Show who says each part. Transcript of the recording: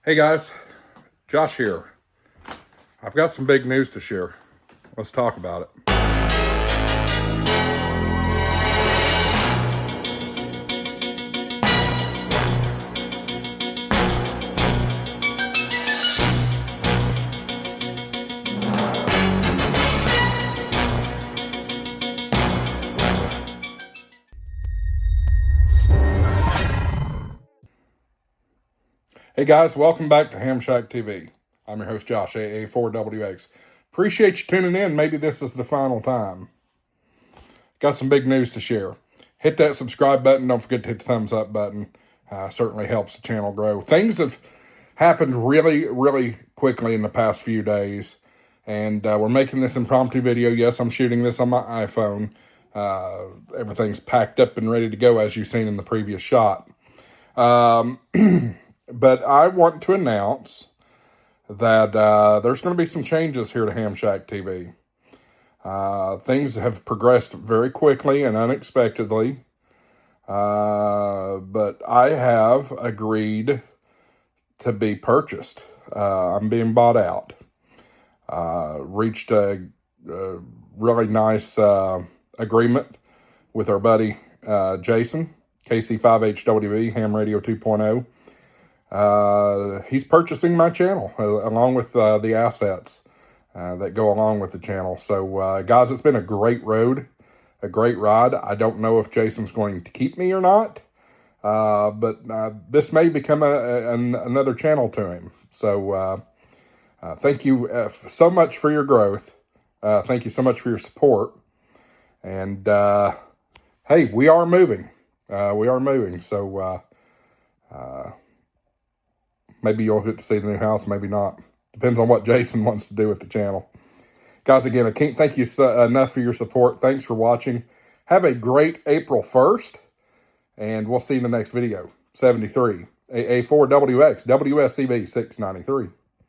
Speaker 1: Hey guys, Josh here. I've got some big news to share. Let's talk about it. Hey guys, welcome back to HamShackTV. I'm your host Josh, AA4WX. Appreciate you tuning in. Maybe this is the final time. Got some big news to share. Hit that subscribe button. Don't forget to hit the thumbs up button. Certainly helps the channel grow. Things have happened really quickly in the past few days. And we're making this impromptu video. Yes, I'm shooting this on my iPhone. Everything's packed up and ready to go, as you've seen in the previous shot. But I want to announce that there's going to be some changes here to HamShackTV. Things have progressed very quickly and unexpectedly. But I have agreed to be purchased. I'm being bought out. Reached a really nice agreement with our buddy Jason, KC5HWV, Ham Radio 2.0. He's purchasing my channel along with the assets that go along with the channel. So, guys, it's been a great road, a great ride. I don't know if Jason's going to keep me or not, but this may become another channel to him. So, thank you so much for your growth. Thank you so much for your support. And, hey, we are moving. So, maybe you'll get to see the new house, maybe not. Depends on what Jason wants to do with the channel. Guys, again, I can't thank you enough for your support. Thanks for watching. Have a great April 1st, and we'll see you in the next video. 73, AA4WX, WSCB 693.